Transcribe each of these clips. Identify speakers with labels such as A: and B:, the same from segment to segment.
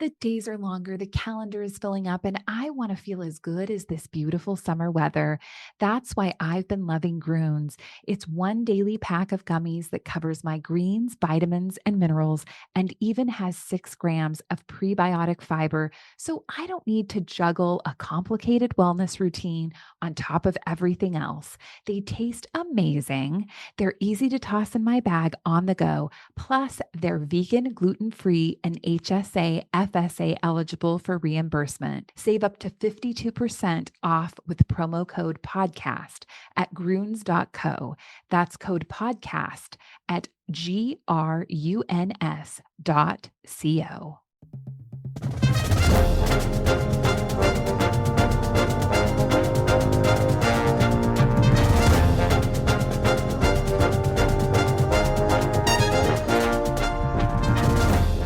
A: The days are longer, the calendar is filling up, and I want to feel as good as this beautiful summer weather. That's why I've been loving Groons. It's one daily pack of gummies that covers my greens, vitamins, and minerals, and even has 6 grams of prebiotic fiber. So I don't need to juggle a complicated wellness routine on top of everything else. They taste amazing. They're easy to toss in my bag on the go. Plus, they're vegan, gluten free, and HSA, FSA eligible for reimbursement. Save up to 52% off with promo code podcast at gruns.co. That's code podcast at gruns.co.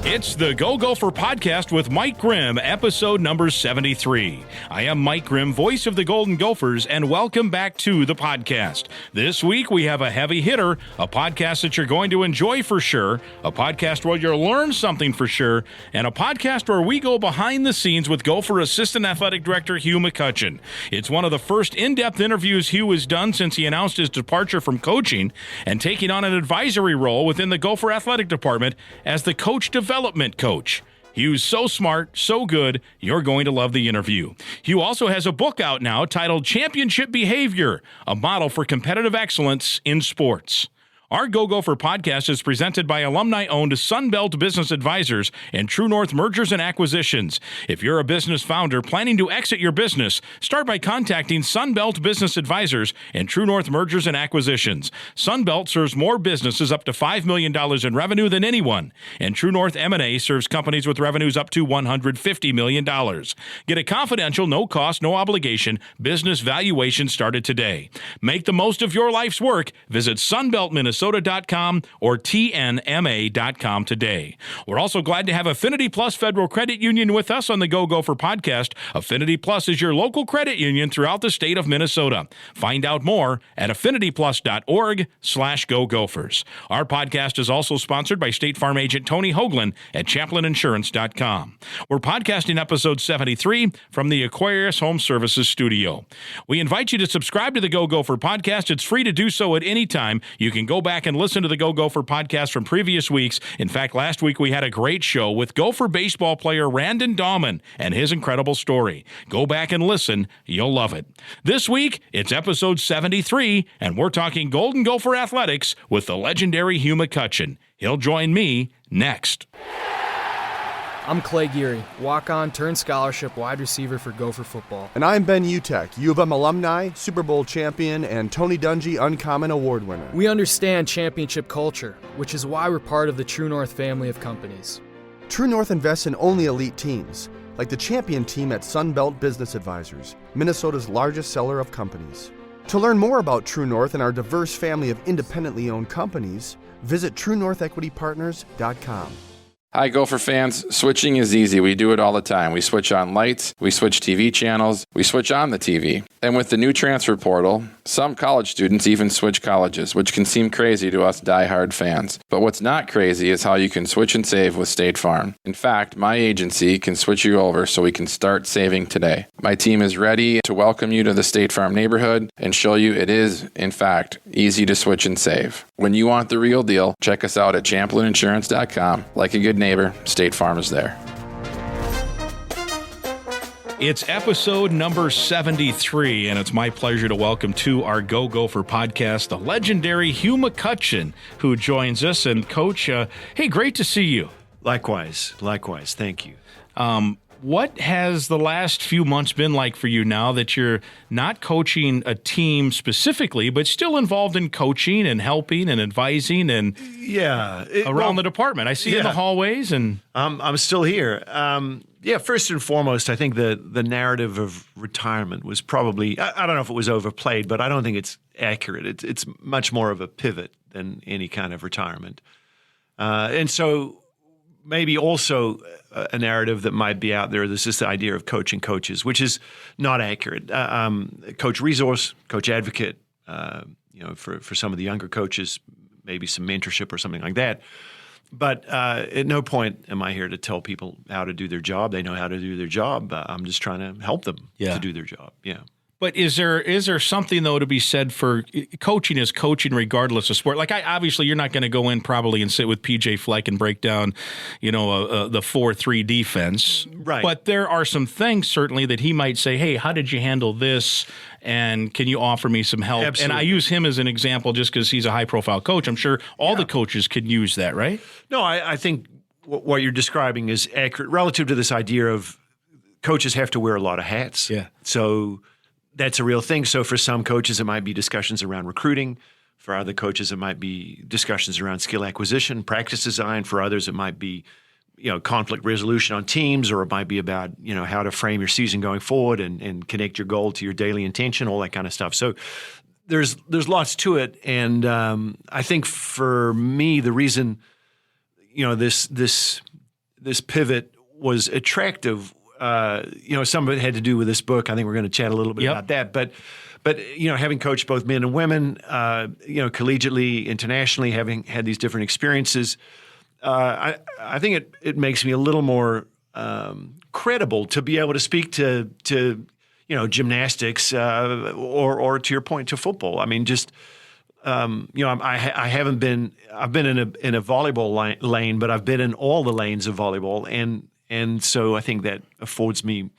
B: It's the Go Gopher Podcast with Mike Grimm, episode number 73. I am Mike Grimm, voice of the Golden Gophers, and welcome back to the podcast. This week we have a heavy hitter, a podcast that you're going to enjoy for sure, a podcast where you'll learn something for sure, and a podcast where we go behind the scenes with Gopher Assistant Athletic Director Hugh McCutcheon. It's one of the first in-depth interviews Hugh has done since he announced his departure from coaching and taking on an advisory role within the Gopher Athletic Department as the coach development coach. Hugh's so smart, so good, you're going to love the interview. Hugh also has a book out now titled Championship Behavior, a model for competitive excellence in sports. Our Go Gopher podcast is presented by alumni-owned Sunbelt Business Advisors and True North Mergers and Acquisitions. If you're a business founder planning to exit your business, start by contacting Sunbelt Business Advisors and True North Mergers and Acquisitions. Sunbelt serves more businesses up to $5 million in revenue than anyone, and True North M&A serves companies with revenues up to $150 million. Get a confidential, no-cost, no-obligation business valuation started today. Make the most of your life's work. Visit sunbeltminnesota.com or tnma.com today. We're also glad to have Affinity Plus Federal Credit Union with us on the Go Gopher podcast. Affinity Plus is your local credit union throughout the state of Minnesota. Find out more at affinityplus.org/Go Gophers. Our podcast is also sponsored by State Farm agent Tony Hoagland at chaplaininsurance.com. We're podcasting episode 73 from the Aquarius Home Services studio. We invite you to subscribe to the Go Gopher podcast. It's free to do so at any time. You can go back and listen to the Go Gopher podcast from previous weeks. In fact, last week we had a great show with Gopher baseball player Randon Dahlman and his incredible story. Go back and listen. You'll love it. This week, it's episode 73, and we're talking Golden Gopher athletics with the legendary Hugh McCutcheon. He'll join me next.
C: I'm Clay Geary, walk-on turned scholarship wide receiver for Gopher football.
D: And I'm Ben Utek, U of M alumni, Super Bowl champion, and Tony Dungy Uncommon Award winner.
C: We understand championship culture, which is why we're part of the True North family of companies.
D: True North invests in only elite teams, like the champion team at Sunbelt Business Advisors, Minnesota's largest seller of companies. To learn more about True North and our diverse family of independently owned companies, visit TrueNorthEquityPartners.com.
E: Hi, Gopher fans. Switching is easy. We do it all the time. We switch on lights, we switch TV channels, we switch on the TV. And with the new transfer portal, some college students even switch colleges, which can seem crazy to us diehard fans. But what's not crazy is how you can switch and save with State Farm. In fact, my agency can switch you over so we can start saving today. My team is ready to welcome you to the State Farm neighborhood and show you it is, in fact, easy to switch and save. When you want the real deal, check us out at chaplaininsurance.com. Like a good neighbor, State Farm is there.
B: It's episode number 73, and it's my pleasure to welcome to our Go Gopher podcast the legendary Hugh McCutcheon, who joins us. And Coach, hey, great to see you.
F: Likewise. Thank you.
B: What has the last few months been like for you now that you're not coaching a team specifically, but still involved in coaching and helping and advising and around the department? I see you in the hallways, and
F: I'm still here. First and foremost, I think the narrative of retirement was probably, I don't know if it was overplayed, but I don't think it's accurate. It's much more of a pivot than any kind of retirement. And so maybe also a narrative that might be out there. There's this idea of coaching coaches, which is not accurate. Coach resource, coach advocate, for some of the younger coaches, maybe some mentorship or something like that. But at no point am I here to tell people how to do their job. They know how to do their job. I'm just trying to help them to do their job. Yeah.
B: But is there something, though, to be said for coaching is coaching regardless of sport? Like, obviously, you're not going to go in probably and sit with PJ Fleck and break down, the 4-3 defense.
F: Right.
B: But there are some things, certainly, that he might say, hey, how did you handle this? And can you offer me some help?
F: Absolutely.
B: And I use him as an example just because he's a high-profile coach. I'm sure all the coaches could use that, right?
F: No, I think what you're describing is accurate relative to this idea of coaches have to wear a lot of hats.
B: Yeah.
F: So that's a real thing. So for some coaches, it might be discussions around recruiting. For other coaches, it might be discussions around skill acquisition, practice design. For others, it might be, conflict resolution on teams, or it might be about, how to frame your season going forward and connect your goal to your daily intention, all that kind of stuff. So there's lots to it. And I think for me, the reason, this pivot was attractive. Some of it had to do with this book. I think we're going to chat a little bit about that. But having coached both men and women, collegiately, internationally, having had these different experiences, I think it makes me a little more credible to be able to speak to gymnastics or to your point to football. I mean, just I haven't been. I've been in a volleyball lane, but I've been in all the lanes of volleyball, and so I think that affords me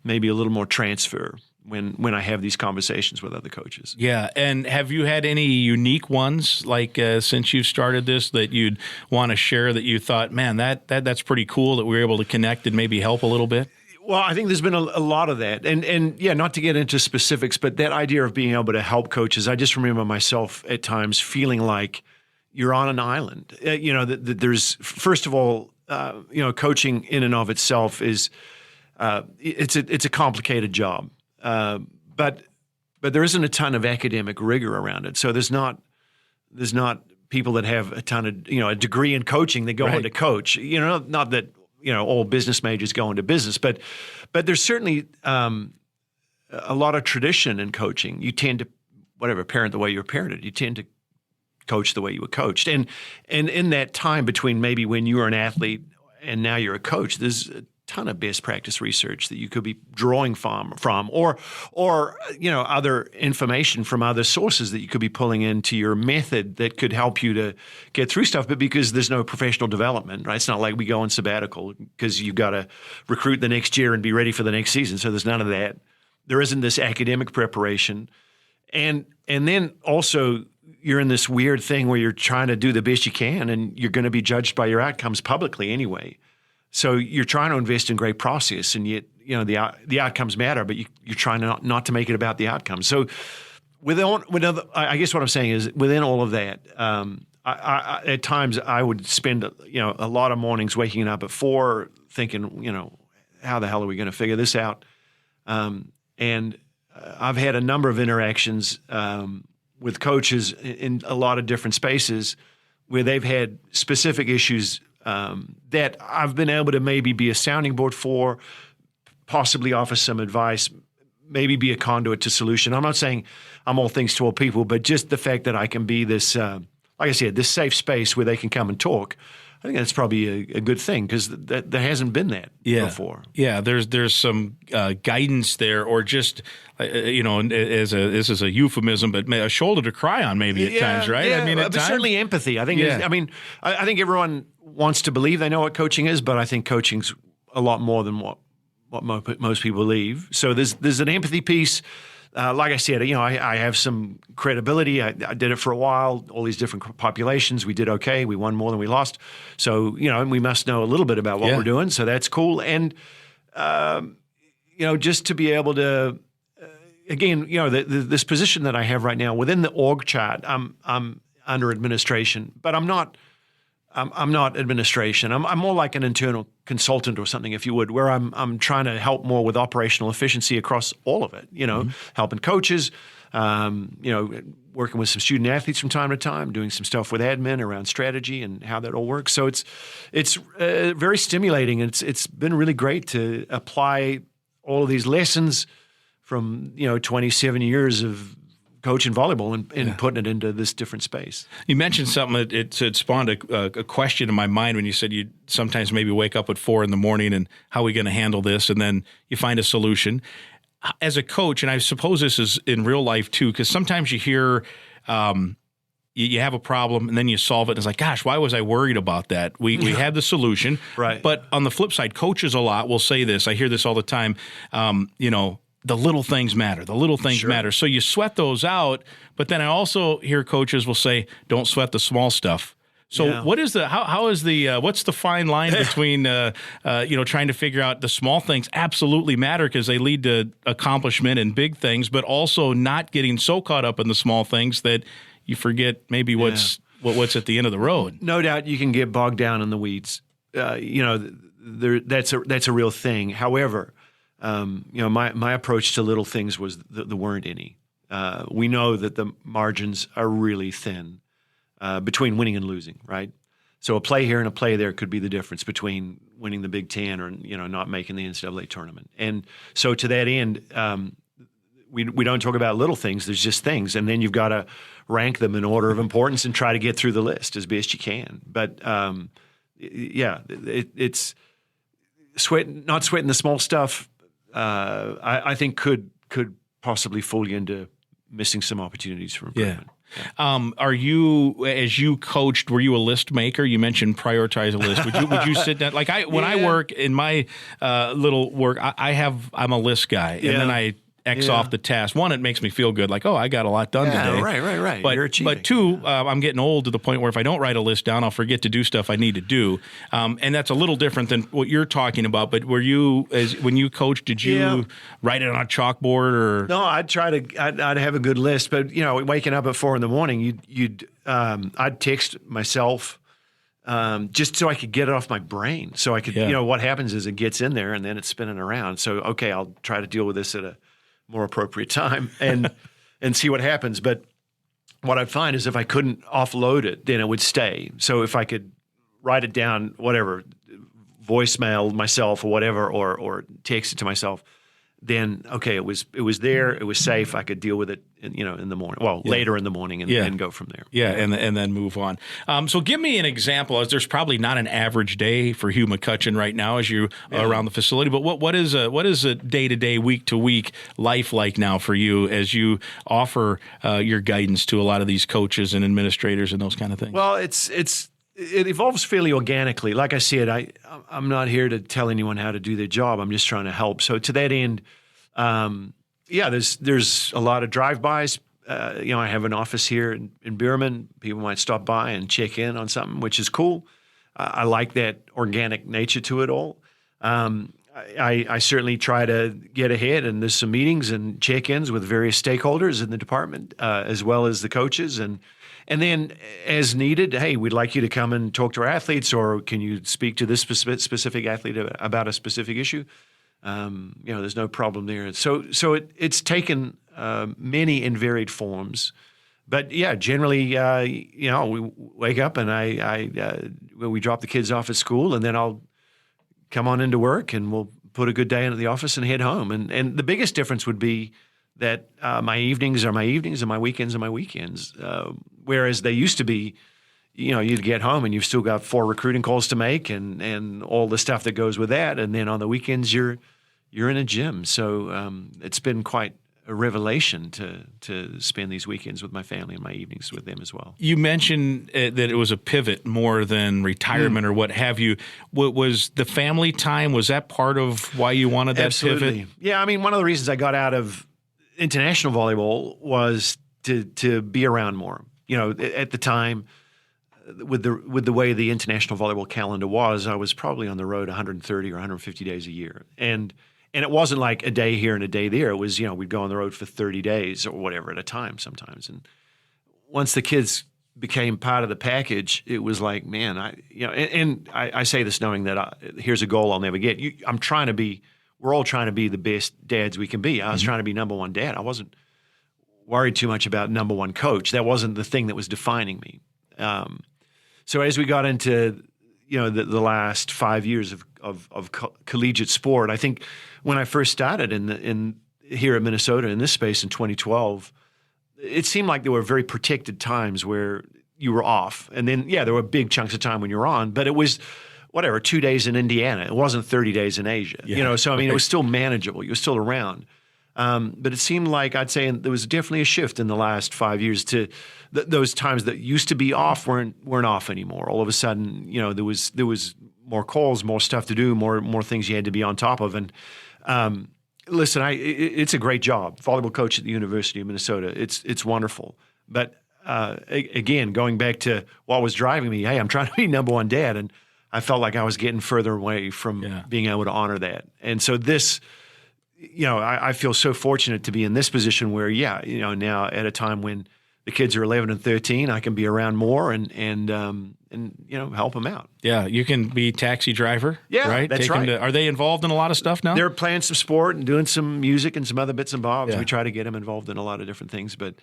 F: maybe a little more transfer when I have these conversations with other coaches.
B: Yeah, and have you had any unique ones, like since you've started this, that you'd want to share that you thought, man, that's pretty cool that we were able to connect and maybe help a little bit?
F: Well, I think there's been a lot of that. And yeah, not to get into specifics, but that idea of being able to help coaches, I just remember myself at times feeling like you're on an island. That there's, first of all, coaching in and of itself is it's a complicated job, but there isn't a ton of academic rigor around it. So there's not people that have a ton of a degree in coaching that go on to coach. Not that all business majors go into business, but there's certainly a lot of tradition in coaching. You tend to parent the way you're parented. You tend to coach the way you were coached. And in that time between maybe when you were an athlete and now you're a coach, there's a ton of best practice research that you could be drawing from or other information from other sources that you could be pulling into your method that could help you to get through stuff. But because there's no professional development, right? It's not like we go on sabbatical because you've got to recruit the next year and be ready for the next season. So there's none of that. There isn't this academic preparation. And then also you're in this weird thing where you're trying to do the best you can and you're going to be judged by your outcomes publicly anyway. So you're trying to invest in great process, and yet the outcomes matter, but you're trying not to make it about the outcomes. So I guess what I'm saying is within all of that, I at times I would spend a lot of mornings waking up at 4 thinking, how the hell are we going to figure this out? And I've had a number of interactions with coaches in a lot of different spaces where they've had specific issues that I've been able to maybe be a sounding board for, possibly offer some advice, maybe be a conduit to solution. I'm not saying I'm all things to all people, but just the fact that I can be this, like I said, this safe space where they can come and talk, I think that's probably a good thing because there hasn't been that before.
B: Yeah, there's some guidance there, or just this is a euphemism, but a shoulder to cry on maybe at times, right?
F: Yeah,
B: I mean, at times,
F: certainly empathy. I think. I think everyone wants to believe they know what coaching is, but I think coaching's a lot more than what most people believe. So there's an empathy piece. Like I said, I have some credibility. I did it for a while, all these different populations. We did okay. We won more than we lost. So, and we must know a little bit about what we're doing. So that's cool. And, just to be able to, again, this position that I have right now within the org chart, I'm under administration, but I'm not administration. I'm more like an internal consultant or something, if you would, where I'm trying to help more with operational efficiency across all of it. Helping coaches, working with some student athletes from time to time, doing some stuff with admin around strategy and how that all works. So it's very stimulating, and it's been really great to apply all of these lessons from 27 years of coaching volleyball and putting it into this different space.
B: You mentioned something that it spawned a question in my mind when you said you sometimes maybe wake up at 4 a.m. and how are we going to handle this? And then you find a solution. As a coach, and I suppose this is in real life too, because sometimes you hear you have a problem and then you solve it. And it's like, gosh, why was I worried about that? We had the solution.
F: Right.
B: But on the flip side, coaches a lot will say this. I hear this all the time. The little things matter. The little things matter. So you sweat those out. But then I also hear coaches will say, don't sweat the small stuff. So what is what's the fine line between trying to figure out the small things absolutely matter because they lead to accomplishment and big things, but also not getting so caught up in the small things that you forget maybe what's at the end of the road.
F: No doubt you can get bogged down in the weeds. That's a real thing. However, my approach to little things was there weren't any. We know that the margins are really thin between winning and losing, right? So a play here and a play there could be the difference between winning the Big Ten or not making the NCAA tournament. And so to that end, we don't talk about little things. There's just things, and then you've got to rank them in order of importance and try to get through the list as best you can. But it's not sweating the small stuff. I think could possibly fool you into missing some opportunities for improvement.
B: Are you, as you coached, were you a list maker? You mentioned prioritize a list. Would you sit down? Like when I work in my little work, I'm a list guy, and then I X off the task. One, it makes me feel good, like, oh, I got a lot done today.
F: Right.
B: But,
F: You're achieving.
B: But two, I'm getting old to the point where if I don't write a list down, I'll forget to do stuff I need to do. And that's a little different than what you're talking about. But were you, when you coached, did you write it on a chalkboard or?
F: No, I'd have a good list. But, waking up at 4 a.m, I'd text myself just so I could get it off my brain. So I could, what happens is it gets in there and then it's spinning around. So, okay, I'll try to deal with this at a more appropriate time and see what happens. But what I'd find is if I couldn't offload it, then it would stay. So if I could write it down, whatever, voicemail myself or whatever, or text it to myself, then okay, it was there, it was safe. I could deal with it, in the morning. Well, later in the morning, and go from there.
B: Yeah, and then move on. So give me an example. As there's probably not an average day for Hugh McCutcheon right now as you are around the facility. But what is a day-to-day, week-to-week life like now for you as you offer your guidance to a lot of these coaches and administrators and those kind of things? Well,
F: it evolves fairly organically. Like I said, I'm not here to tell anyone how to do their job. I'm just trying to help. So to that end, there's a lot of drive-bys. I have an office here in Beerman. People might stop by and check in on something, which is cool. I like that organic nature to it all. I certainly try to get ahead, and there's some meetings and check-ins with various stakeholders in the department, as well as the coaches. And then, as needed, hey, we'd like you to come and talk to our athletes, or can you speak to this specific athlete about a specific issue? There's no problem there. So it's taken many and varied forms. But yeah, generally, we wake up and we drop the kids off at school, and then I'll come on into work, and we'll put a good day into the office and head home. And the biggest difference would be that my evenings are my evenings and my weekends are my weekends. Whereas they used to be, you'd get home and you've still got 4 recruiting calls to make and all the stuff that goes with that. And then on the weekends, you're in a gym. So it's been quite a revelation to spend these weekends with my family and my evenings with them as well.
B: You mentioned that it was a pivot more than retirement or what have you. What was the family time? Was that part of why you wanted that pivot?
F: Yeah, one of the reasons I got out of international volleyball was to be around more. At the time, with the way the international volleyball calendar was, I was probably on the road 130 or 150 days a year, and it wasn't like a day here and a day there. It was we'd go on the road for 30 days or whatever at a time sometimes. And once the kids became part of the package, it was like, man, I say this knowing that here's a goal I'll never get. We're all trying to be the best dads we can be. I was trying to be number one dad. I wasn't worried too much about number one coach. That wasn't the thing that was defining me. So as we got into the last 5 years of collegiate sport, I think when I first started here at Minnesota in this space in 2012, it seemed like there were very protected times where you were off. And then, there were big chunks of time when you were on, but it was, 2 days in Indiana. It wasn't 30 days in Asia, so I mean, it was still manageable. You were still around. But it seemed like, I'd say there was definitely a shift in the last 5 years to those times that used to be off weren't off anymore. All of a sudden, there was more calls, more stuff to do, more things you had to be on top of. And listen, it's a great job. Volleyball coach at the University of Minnesota. It's wonderful. But again, going back to what was driving me, hey, I'm trying to be number one dad, and I felt like I was getting further away from being able to honor that. And so this, I feel so fortunate to be in this position where, now at a time when the kids are 11 and 13, I can be around more and help them out.
B: Yeah, you can be taxi driver.
F: Yeah,
B: right.
F: That's right.
B: Are they involved in a lot of stuff now?
F: They're playing some sport and doing some music and some other bits and bobs.
B: Yeah.
F: We try to get them involved in a lot of different things, but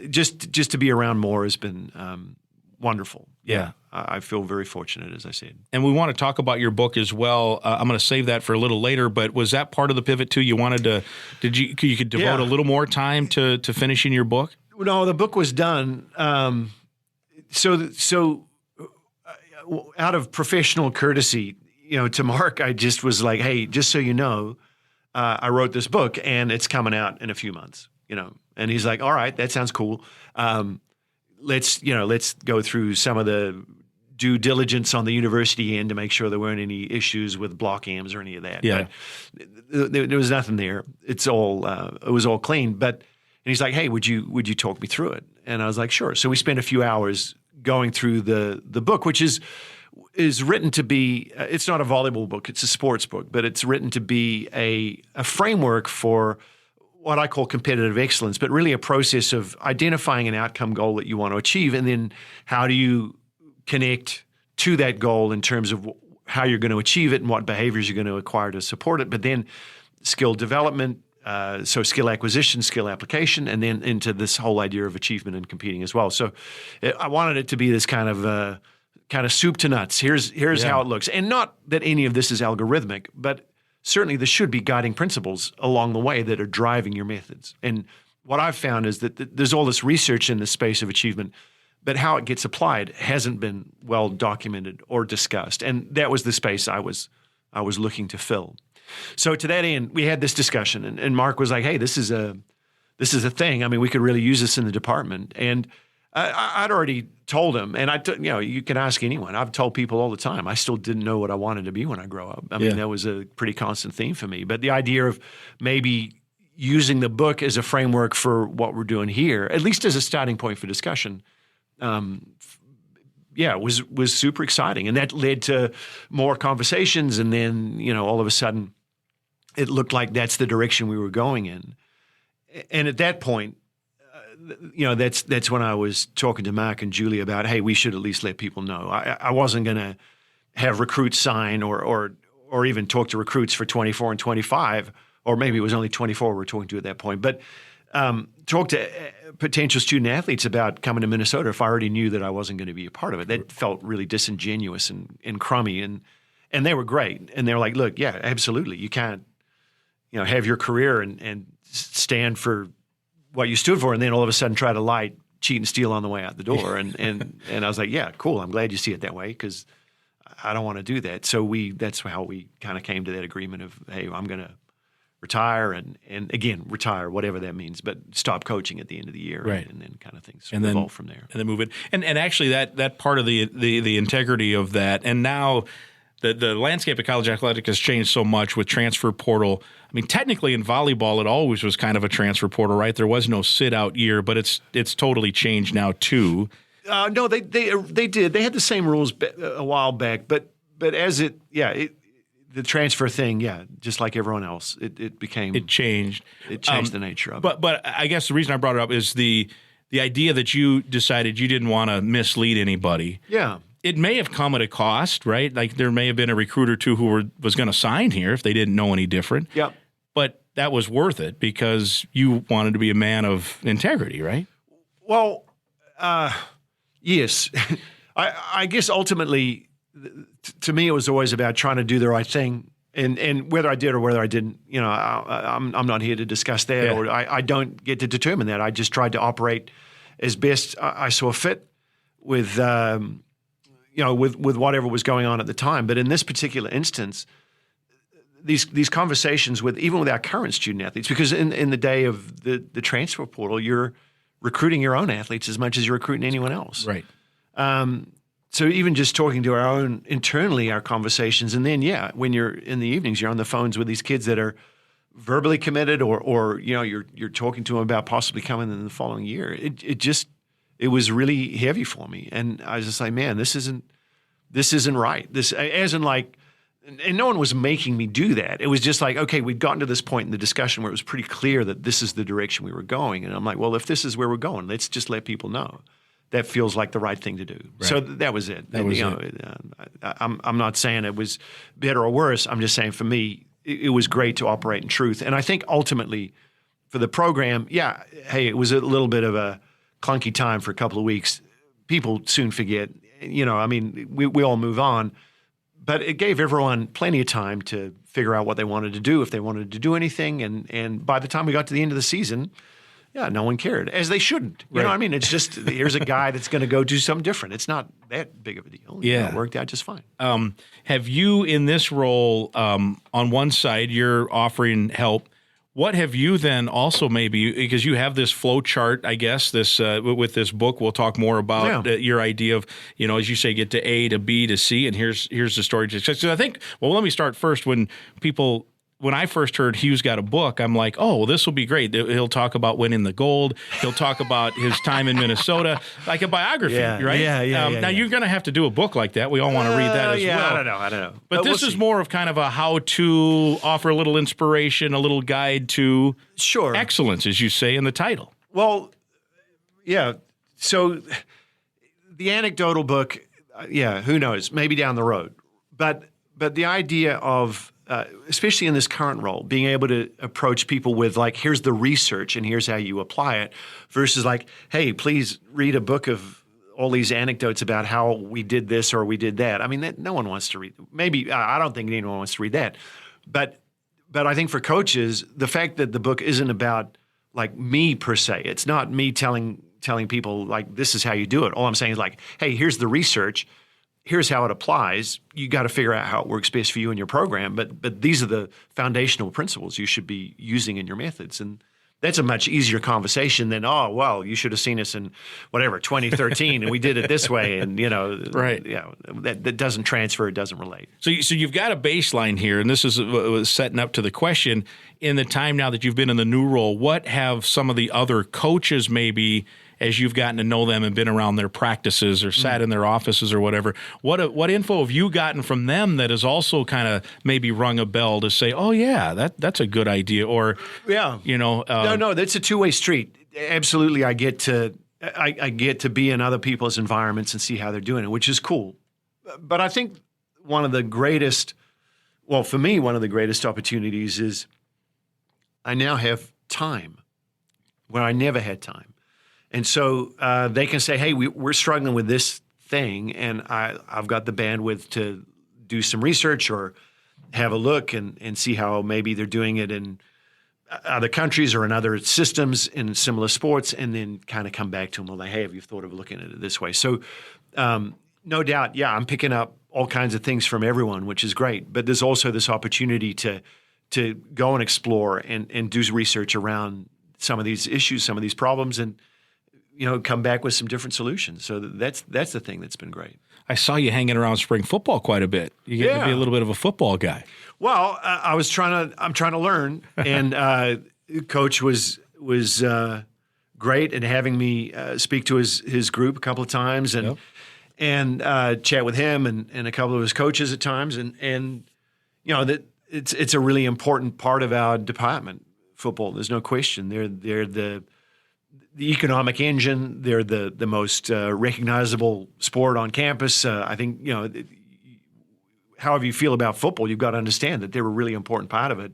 F: just to be around more has been wonderful.
B: Yeah.
F: I feel very fortunate, as I said.
B: And we want to talk about your book as well. I'm going to save that for a little later, but was that part of the pivot too? You wanted to, you could devote a little more time to finishing your book?
F: No, the book was done. So out of professional courtesy, to Mark, I just was like, hey, just so you know, I wrote this book and it's coming out in a few months, and he's like, all right, that sounds cool. Let's go through some of the due diligence on the university end to make sure there weren't any issues with block AMs or any of that.
B: Yeah.
F: But there was nothing there. It was all clean. But and he's like, hey, would you talk me through it? And I was like, sure. So we spent a few hours going through the book, which is written to be. It's not a volleyball book. It's a sports book, but it's written to be a framework for what I call competitive excellence, but really a process of identifying an outcome goal that you want to achieve, and then how do you connect to that goal in terms of how you're going to achieve it and what behaviors you're going to acquire to support it, but then skill development, so skill acquisition, skill application, and then into this whole idea of achievement and competing as well. So I wanted it to be this kind of soup to nuts. Here's how it looks. And not that any of this is algorithmic, but certainly there should be guiding principles along the way that are driving your methods. And what I've found is that there's all this research in the space of achievement, but how it gets applied hasn't been well documented or discussed. And that was the space I was looking to fill. So to that end, we had this discussion, and Mark was like, hey, this is a thing. I mean, we could really use this in the department. And I'd already told him, and you can ask anyone. I've told people all the time, I still didn't know what I wanted to be when I grow up. I mean, that was a pretty constant theme for me. But the idea of maybe using the book as a framework for what we're doing here, at least as a starting point for discussion, was super exciting. And that led to more conversations. And then, all of a sudden, it looked like that's the direction we were going in. And at that point, that's when I was talking to Mark and Julie about, hey, we should at least let people know. I wasn't going to have recruits sign or even talk to recruits for 24 and 25, or maybe it was only 24 we were talking to at that point. But talk to potential student athletes about coming to Minnesota if I already knew that I wasn't going to be a part of it. That felt really disingenuous and crummy. And they were great. And they were like, look, yeah, absolutely. You can't, have your career and stand for what you stood for, and then all of a sudden try to lie, cheat, and steal on the way out the door. And I was like, yeah, cool. I'm glad you see it that way, because I don't want to do that. So that's how we kind of came to that agreement of, hey, I'm going to retire and again, retire, whatever that means, but stop coaching at the end of the year,
B: right?
F: And then kind of things
B: and
F: evolve from there.
B: And then move it. And actually that part of the integrity of that, and now the landscape of college athletics has changed so much with transfer portal. I mean, technically in volleyball, it always was kind of a transfer portal, right? There was no sit-out year, but it's totally changed now too.
F: No, they did. They had the same rules a while back, but as the transfer thing, just like everyone else, it
B: changed.
F: It changed the nature of it.
B: But I guess the reason I brought it up is the idea that you decided you didn't want to mislead anybody.
F: Yeah.
B: It may have come at a cost, right? Like there may have been a recruit or two who was going to sign here if they didn't know any different.
F: Yeah.
B: But that was worth it because you wanted to be a man of integrity, right?
F: Well, yes. I guess ultimately, to me, it was always about trying to do the right thing And whether I did or whether I didn't, I'm not here to discuss that, or I don't get to determine that. I just tried to operate as best I saw fit with with whatever was going on at the time. But in this particular instance, these conversations even with our current student athletes, because in the day of the transfer portal, you're recruiting your own athletes as much as you're recruiting anyone else.
B: Right.
F: So even just talking to our own internally, our conversations, and then when you're in the evenings, you're on the phones with these kids that are verbally committed, or you're talking to them about possibly coming in the following year. It was really heavy for me, and I was just like, man, this isn't right. This as in like, and no one was making me do that. It was just like, okay, we'd gotten to this point in the discussion where it was pretty clear that this is the direction we were going, and I'm like, well, if this is where we're going, let's just let people know. That feels like the right thing to do. Right. So that was it. I'm not saying it was better or worse. I'm just saying for me, it was great to operate in truth. And I think ultimately for the program, hey, it was a little bit of a clunky time for a couple of weeks. People soon forget. We all move on. But it gave everyone plenty of time to figure out what they wanted to do, if they wanted to do anything. And by the time we got to the end of the season, no one cared, as they shouldn't. You know what I mean? It's just, here's a guy that's going to go do something different. It's not that big of a deal.
B: Yeah.
F: It worked out just fine.
B: Have you, in this role, on one side, you're offering help. What have you then also maybe, because you have this flow chart, I guess, this with this book, we'll talk more about your idea of, as you say, get to A to B to C, and here's the story to success. So I think, let me start first. When I first heard Hugh's got a book, I'm like, oh, well, this will be great. He'll talk about winning the gold. He'll talk about his time in Minnesota, like a biography, right? Now, you're going to have to do a book like that. We all want to read that as well.
F: I don't know.
B: But this is more of kind of a how-to, offer a little inspiration, a little guide to excellence, as you say in the title.
F: Well, so the anecdotal book, who knows, maybe down the road. But the idea of especially in this current role, being able to approach people with like, here's the research and here's how you apply it, versus like, hey, please read a book of all these anecdotes about how we did this or we did that. I mean, no one wants to read. Maybe I don't think anyone wants to read that, but I think for coaches, the fact that the book isn't about like me per se, it's not me telling people like this is how you do it. All I'm saying is like, hey, here's the research. Here's how it applies. You got to figure out how it works best for you and your program. But these are the foundational principles you should be using in your methods. And that's a much easier conversation than, oh, well, you should have seen us in whatever, 2013, and we did it this way. And, that doesn't transfer. It doesn't relate.
B: So you've got a baseline here, and this is setting up to the question. In the time now that you've been in the new role, what have some of the other coaches maybe, as you've gotten to know them and been around their practices or sat in their offices or whatever, what info have you gotten from them that has also kind of maybe rung a bell to say, oh, yeah, that's a good idea? Or,
F: no, that's a two-way street. Absolutely, I get to be in other people's environments and see how they're doing it, which is cool. But I think one of the greatest opportunities is I now have time where I never had time. And so they can say, hey, we're struggling with this thing, and I've got the bandwidth to do some research or have a look and see how maybe they're doing it in other countries or in other systems in similar sports, and then kind of come back to them like, hey, have you thought of looking at it this way? So no doubt, I'm picking up all kinds of things from everyone, which is great. But there's also this opportunity to go and explore and do research around some of these issues, some of these problems, and come back with some different solutions. So that's the thing that's been great.
B: I saw you hanging around spring football quite a bit. You get to be a little bit of a football guy.
F: Well, I'm trying to learn, and Coach was great at having me speak to his group a couple of times and chat with him and a couple of his coaches at times, and that it's a really important part of our department, football. There's no question. They're the economic engine. They're the most recognizable sport on campus. I think, however you feel about football, you've got to understand that they're a really important part of it.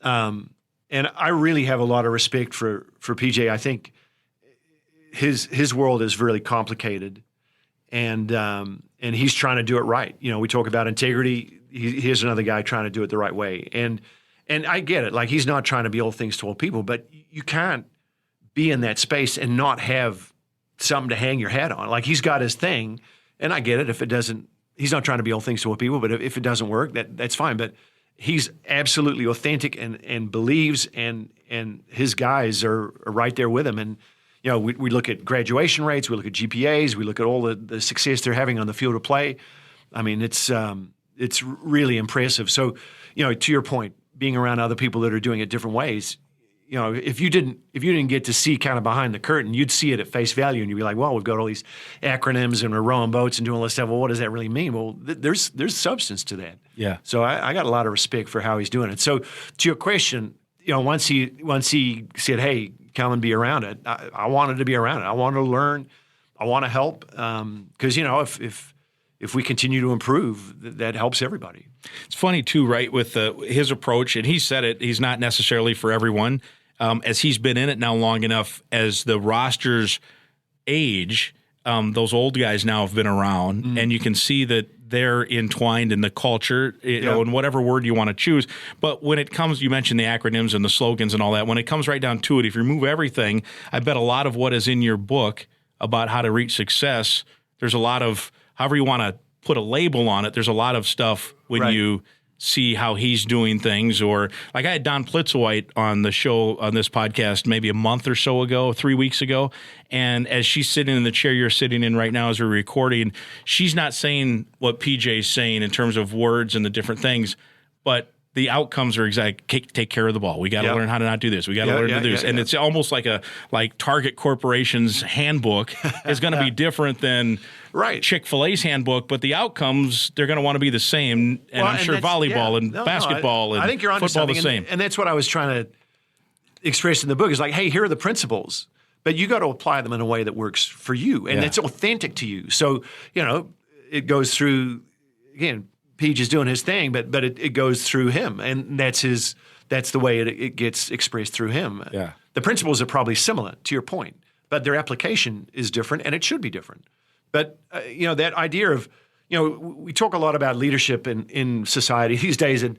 F: And I really have a lot of respect for PJ. I think his world is really complicated, and he's trying to do it right. We talk about integrity. here's another guy trying to do it the right way. And I get it. Like, he's not trying to be all things to all people, but you can't be in that space and not have something to hang your hat on. Like, he's got his thing, and I get it. If it doesn't, he's not trying to be all things to all people, but if it doesn't work, that's fine. But he's absolutely authentic and believes, and his guys are right there with him. And, you know, we look at graduation rates, we look at GPAs, we look at all the success they're having on the field of play. I mean, it's really impressive. So, you know, to your point, being around other people that are doing it different ways, you know, if you didn't get to see kind of behind the curtain, you'd see it at face value, and you'd be like, well, we've got all these acronyms and we're rowing boats and doing all this stuff. Well, what does that really mean? Well, there's substance to that.
B: Yeah.
F: So I got a lot of respect for how he's doing it. So to your question, you know, once he said, hey, come and be around it, I wanted to be around it. I wanted to learn. I want to help, because, you know, if we continue to improve, that helps everybody.
B: It's funny too, right, with his approach, and he said it, he's not necessarily for everyone. As he's been in it now long enough, as the rosters age, those old guys now have been around, and you can see that they're entwined in the culture, you know, and whatever word you want to choose. But when it comes, you mentioned the acronyms and the slogans and all that, when it comes right down to it, if you remove everything, I bet a lot of what is in your book about how to reach success, there's a lot of, however you want to put a label on it, there's a lot of stuff when you see how he's doing things. Or like, I had Don Plitzwhite on the show, on this podcast, maybe a month or so ago, 3 weeks ago. And as she's sitting in the chair you're sitting in right now as we're recording, she's not saying what PJ's saying in terms of words and the different things, but the outcomes are exact. Take care of the ball. We got to learn how to not do this. We got to learn to do this. And it's almost like Target Corporation's handbook is going to be different than Chick-fil-A's handbook, but the outcomes, they're going to want to be the same. And I'm sure volleyball and basketball and
F: I think you're onto
B: football
F: something,
B: the same.
F: And that's what I was trying to express in the book, is like, hey, here are the principles, but you got to apply them in a way that works for you and it's authentic to you. So, you know, it goes through, again, Peach is doing his thing, but it goes through him, and that's the way it gets expressed through him.
B: Yeah.
F: The principles are probably similar, to your point, but their application is different, and it should be different. But you know, that idea of, you know, we talk a lot about leadership in society these days, and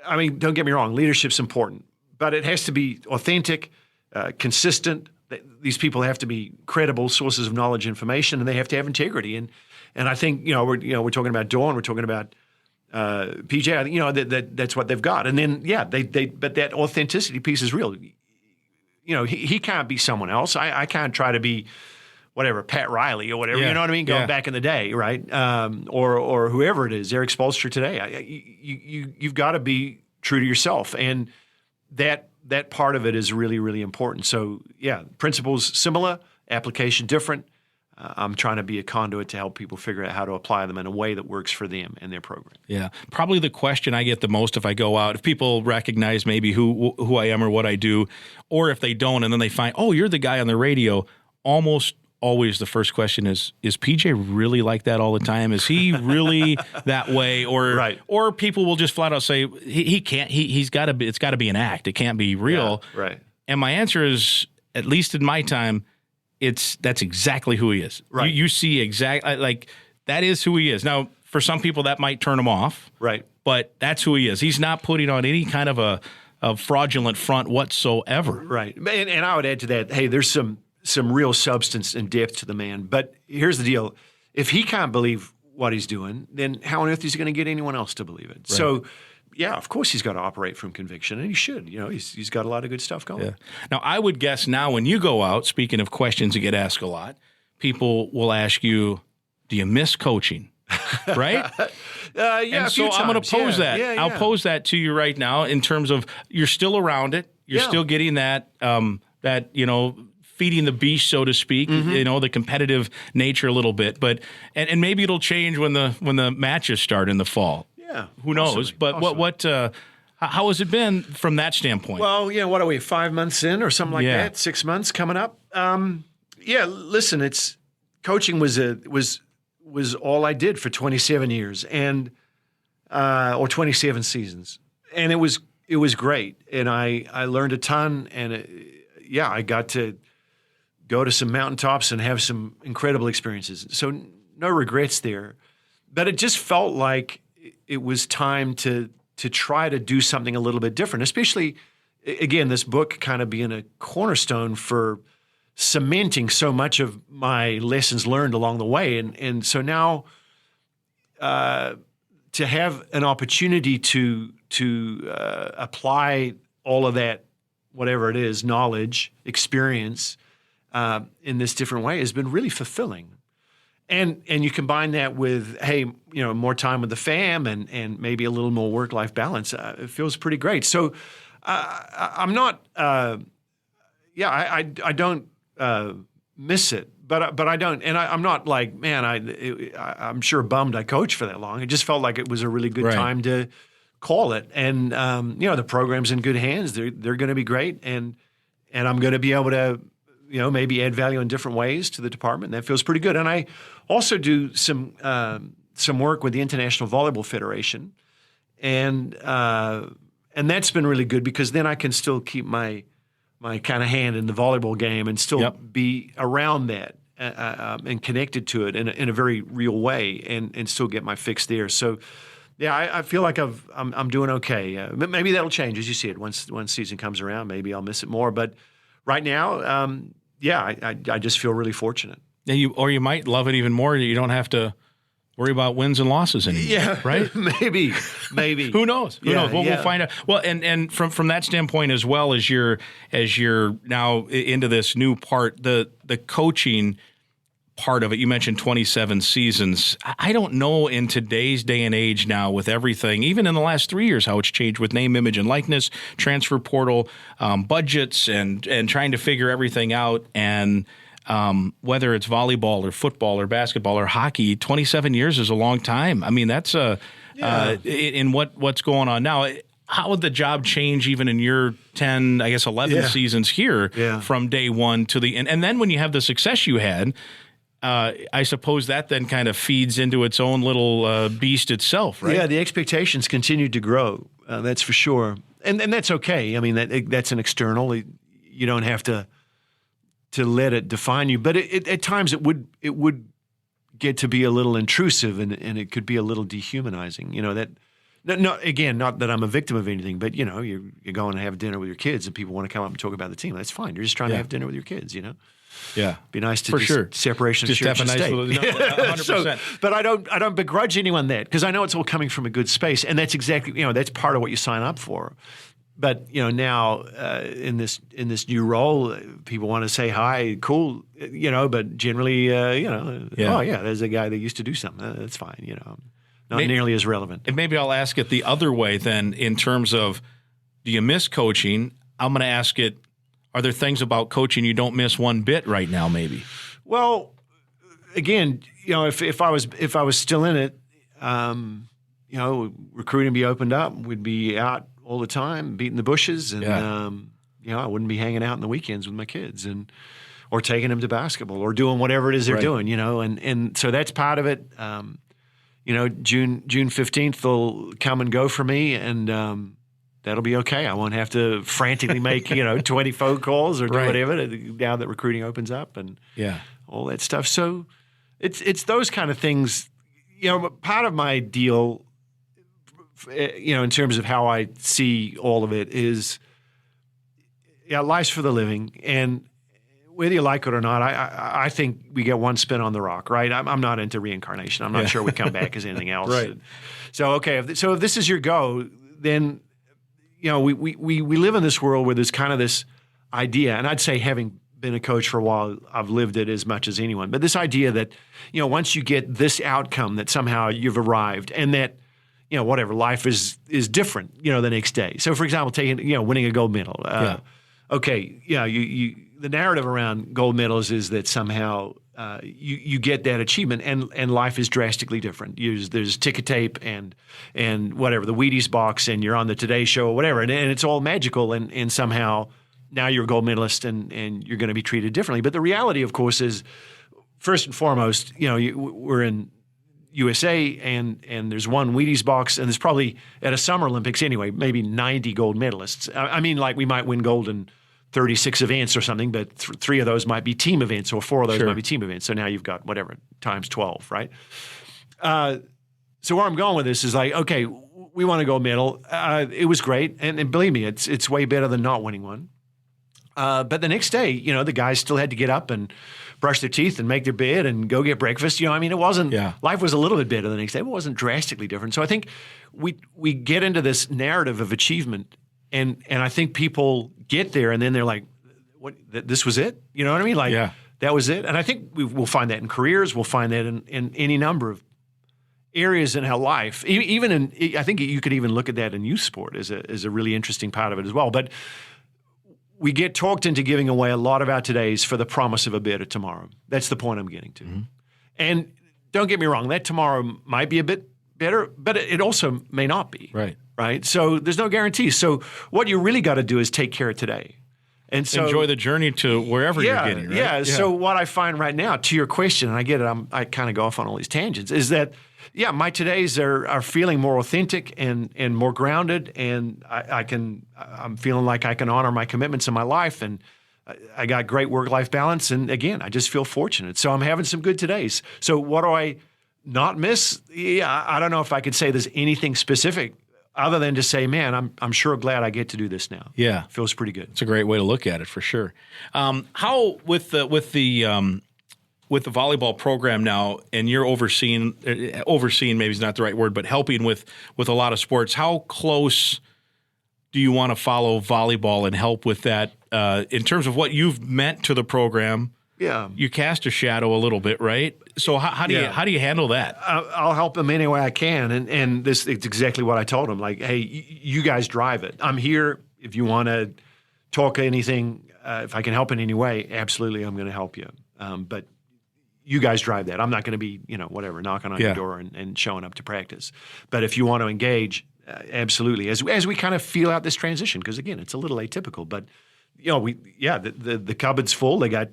F: I mean, don't get me wrong, leadership's important, but it has to be authentic, consistent. These people have to be credible sources of knowledge, information, and they have to have integrity. And I think, we're talking about Dawn, we're talking about PJ. I think, that's what they've got. And then but that authenticity piece is real. You know, he can't be someone else. I can't try to be whatever, Pat Riley or whatever. You know what I mean? Going back in the day, right? Or whoever it is, Eric Spoelstra today. You've got to be true to yourself, and that part of it is really, really important. So principles similar, application different. I'm trying to be a conduit to help people figure out how to apply them in a way that works for them and their program. Yeah.
B: Probably the question I get the most if I go out, if people recognize maybe who I am or what I do, or if they don't, and then they find, oh, you're the guy on the radio, almost always the first question is PJ really like that all the time? Is he really that way? Or people will just flat out say, he can't, he's got to be, it's got to be an act. It can't be real.
F: Yeah, right.
B: And my answer is, at least in my time, that's exactly who he is.
F: Right.
B: You see exactly, like, that is who he is. Now, for some people, that might turn him off.
F: Right.
B: But that's who he is. He's not putting on any kind of a fraudulent front whatsoever.
F: Right. And I would add to that, hey, there's some real substance and depth to the man. But here's the deal. If he can't believe what he's doing, then how on earth is he going to get anyone else to believe it? Right. So, yeah, of course he's got to operate from conviction, and he should. You know, he's got a lot of good stuff going.
B: Yeah. Now, I would guess now when you go out, speaking of questions that get asked a lot, people will ask you, do you miss coaching? Right?
F: And
B: so I'm going to pose that. I'll pose that to you right now in terms of you're still around it. You're still getting that, feeding the beast, so to speak, the competitive nature a little bit. But and maybe it'll change when the matches start in the fall. Yeah, who knows? But what how has it been from that standpoint?
F: Well, what are we, 5 months in or something like that? 6 months coming up. Listen, it's coaching was all I did for 27 years and or 27 seasons, and it was great, and I learned a ton, and I got to go to some mountaintops and have some incredible experiences. So no regrets there. but it just felt like it was time to try to do something a little bit different, especially, again, this book kind of being a cornerstone for cementing so much of my lessons learned along the way. And so now to have an opportunity to apply all of that, whatever it is, knowledge, experience in this different way has been really fulfilling. And you combine that with, hey, more time with the fam and maybe a little more work-life balance. It feels pretty great. So I'm not, I don't miss it, but I don't, and I'm not like, man, I'm sure bummed I coached for that long. It just felt like it was a really good time to call it. And the program's in good hands. They're going to be great, and I'm going to be able to, maybe add value in different ways to the department. That feels pretty good. And I also do some work with the International Volleyball Federation, and that's been really good because then I can still keep my kind of hand in the volleyball game and still be around that and connected to it in a very real way and still get my fix there. So, yeah, I feel like I'm doing okay. Maybe that'll change as you see it once season comes around. Maybe I'll miss it more, but right now, I just feel really fortunate.
B: Yeah, you might love it even more. You don't have to worry about wins and losses anymore. Yeah,
F: right. maybe. Who
B: knows? Who knows? We'll find out. Well, and from that standpoint as well as you're now into this new part, the coaching part of it. You mentioned 27 seasons. I don't know in today's day and age now with everything, even in the last 3 years, how it's changed with name, image, and likeness, transfer portal, budgets, and trying to figure everything out. And whether it's volleyball or football or basketball or hockey, 27 years is a long time. I mean, that's in what's going on now. How would the job change even in your 10, I guess 11 seasons here from day one to the end? And then when you have the success you had, I suppose that then kind of feeds into its own little beast itself, right?
F: Yeah, the expectations continue to grow. That's for sure, and that's okay. I mean, that's an external. You don't have to let it define you, but at times it would get to be a little intrusive, and it could be a little dehumanizing. Not that I'm a victim of anything, but you're going to have dinner with your kids, and people want to come up and talk about the team. That's fine. You're just trying to have dinner with your kids.
B: Yeah,
F: be nice to
B: for sure.
F: Separation of
B: just
F: church
B: have a
F: and
B: nice
F: state.
B: little, 100%.
F: So, but I don't begrudge anyone that because I know it's all coming from a good space, and that's exactly that's part of what you sign up for. But now in this new role, people want to say hi, cool, but generally, oh yeah, there's a guy that used to do something. That's fine, not nearly as relevant.
B: And maybe I'll ask it the other way then, in terms of, do you miss coaching? I'm going to ask it, are there things about coaching you don't miss one bit right now? Maybe.
F: Well, again, if I was still in it, recruiting be opened up, we'd be out all the time, beating the bushes, and I wouldn't be hanging out on the weekends with my kids, or taking them to basketball, or doing whatever it is they're doing, and so that's part of it. June 15th will come and go for me, and that'll be okay. I won't have to frantically make 20 phone calls or do whatever now that recruiting opens up and all that stuff. So it's those kind of things. Part of my deal, in terms of how I see all of it, is life's for the living, and whether you like it or not, I think we get one spin on the rock, right? I'm not into reincarnation. I'm not sure we come back as anything else.
B: Right.
F: So okay, if this is your go, then we live in this world where there's kind of this idea, and I'd say, having been a coach for a while, I've lived it as much as anyone. But this idea that once you get this outcome, that somehow you've arrived, and that whatever, life is different the next day. So for example, winning a gold medal. Okay, the narrative around gold medals is that somehow you get that achievement, and life is drastically different. There's ticker tape and whatever, the Wheaties box, and you're on the Today Show or whatever, and it's all magical, and somehow now you're a gold medalist and you're going to be treated differently. But the reality, of course, is first and foremost, we're in USA, and there's one Wheaties box, and there's probably at a Summer Olympics anyway, maybe 90 gold medalists. I mean, like we might win gold in 36 events or something, but 3 of those might be team events, or 4 of those might be team events. So now you've got whatever, times 12, right? So where I'm going with this is like, okay, we want to go medal. It was great. And believe me, it's way better than not winning one. But the next day, the guys still had to get up and brush their teeth and make their bed and go get breakfast. It wasn't, life was a little bit better the next day, but it wasn't drastically different. So I think we get into this narrative of achievement, and I think people get there and then they're like, what, this was it? You know what I mean? Like, that was it. And I think we'll find that in careers. We'll find that in any number of areas in our life. I think you could even look at that in youth sport as a really interesting part of it as well. But we get talked into giving away a lot of our todays for the promise of a better tomorrow. That's the point I'm getting to. Mm-hmm. And don't get me wrong, that tomorrow might be a bit better, but it also may not be. Right? So there's no guarantees. So what you really got to do is take care of today. And so
B: enjoy the journey to wherever you're getting, right?
F: Yeah. So what I find right now, to your question, and I get it, I kind of go off on all these tangents, is that my todays are feeling more authentic and more grounded, and I'm feeling like I can honor my commitments in my life, and I got great work-life balance, and again, I just feel fortunate. So I'm having some good todays. So what do I not miss? Yeah, I don't know if I could say there's anything specific other than to say, man, I'm sure glad I get to do this now.
B: Yeah.
F: Feels pretty good.
B: It's a great way to look at it for sure. How with the volleyball program now, and you're overseeing maybe is not the right word, but helping with a lot of sports, how close do you want to follow volleyball and help with that in terms of what you've meant to the program?
F: Yeah.
B: You cast a shadow a little bit, right? So how do you handle that?
F: I'll help them any way I can. And it's exactly what I told them. Like, hey, you guys drive it. I'm here. If you want to talk anything, if I can help in any way, absolutely, I'm going to help you. But you guys drive that. I'm not going to be, whatever, knocking on your door and showing up to practice. But if you want to engage, absolutely. As we kind of feel out this transition, because again, it's a little atypical. But the cupboard's full. They got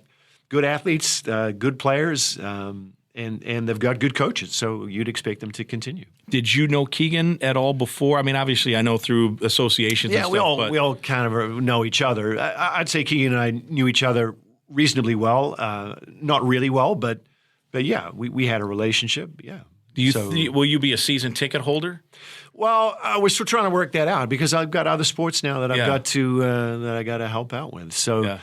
F: good athletes, good players, and they've got good coaches. So you'd expect them to continue.
B: Did you know Keegan at all before? I mean, obviously, I know through associations.
F: Yeah,
B: and stuff,
F: we all kind of know each other. I'd say Keegan and I knew each other reasonably well, not really well, but yeah, we had a relationship. Yeah.
B: Will you be a season ticket holder?
F: Well, we're still trying to work that out because I've got other sports now that I've got to help out with. So.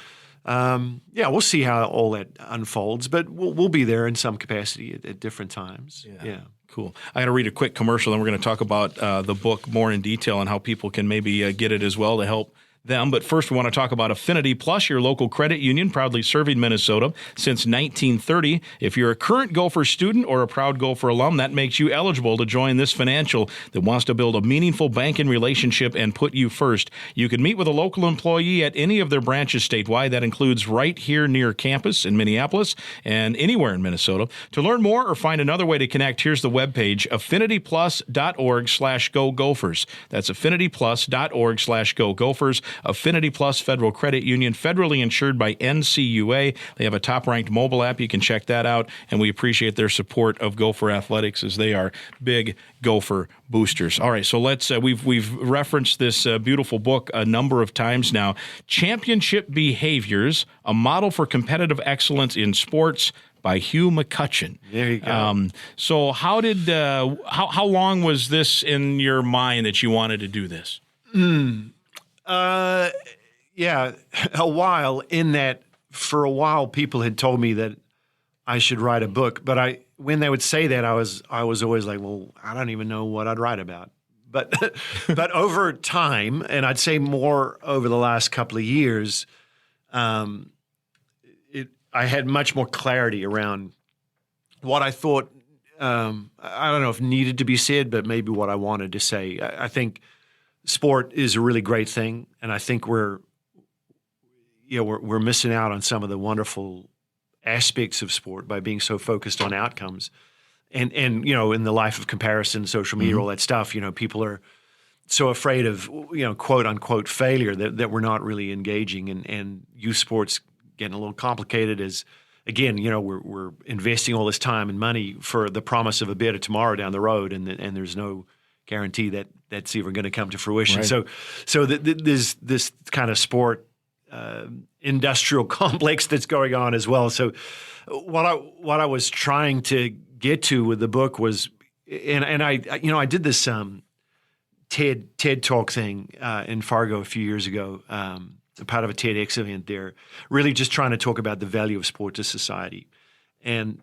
F: We'll see how all that unfolds, but we'll be there in some capacity at different times. Yeah.
B: Cool. I got to read a quick commercial, then we're going to talk about the book more in detail and how people can maybe get it as well to help them. But first, we want to talk about Affinity Plus, your local credit union, proudly serving Minnesota since 1930. If you're a current Gopher student or a proud Gopher alum, that makes you eligible to join this financial that wants to build a meaningful banking relationship and put you first. You can meet with a local employee at any of their branches statewide. That includes right here near campus in Minneapolis and anywhere in Minnesota. To learn more or find another way to connect, here's the webpage, affinityplus.org/go Gophers. That's affinityplus.org/go Gophers. Affinity Plus Federal Credit Union, federally insured by NCUA. They have a top-ranked mobile app. You can check that out, and we appreciate their support of Gopher Athletics as they are big Gopher boosters. All right, so let's we've referenced this beautiful book a number of times now. Championship Behaviors, a model for competitive excellence in sports, by Hugh McCutcheon.
F: There you go.
B: So how long was this in your mind that you wanted to do this?
F: A while. In that, for a while, people had told me that I should write a book, but when they would say that, I was always like, well, I don't even know what I'd write about. But but over time, and I'd say more over the last couple of years, I had much more clarity around what I thought. I don't know if needed to be said, but maybe what I wanted to say. I think sport is a really great thing, and I think we're missing out on some of the wonderful aspects of sport by being so focused on outcomes. And in the life of comparison, social media, all that stuff, people are so afraid of, quote unquote failure that we're not really engaging, and youth sports getting a little complicated as, again, we're investing all this time and money for the promise of a better tomorrow down the road, and there's no guarantee that that's even going to come to fruition. Right. So there's this kind of sport industrial complex that's going on as well. So what I was trying to get to with the book was, and I did this TED Talk thing in Fargo a few years ago, a part of a TEDx event there, really just trying to talk about the value of sport to society. And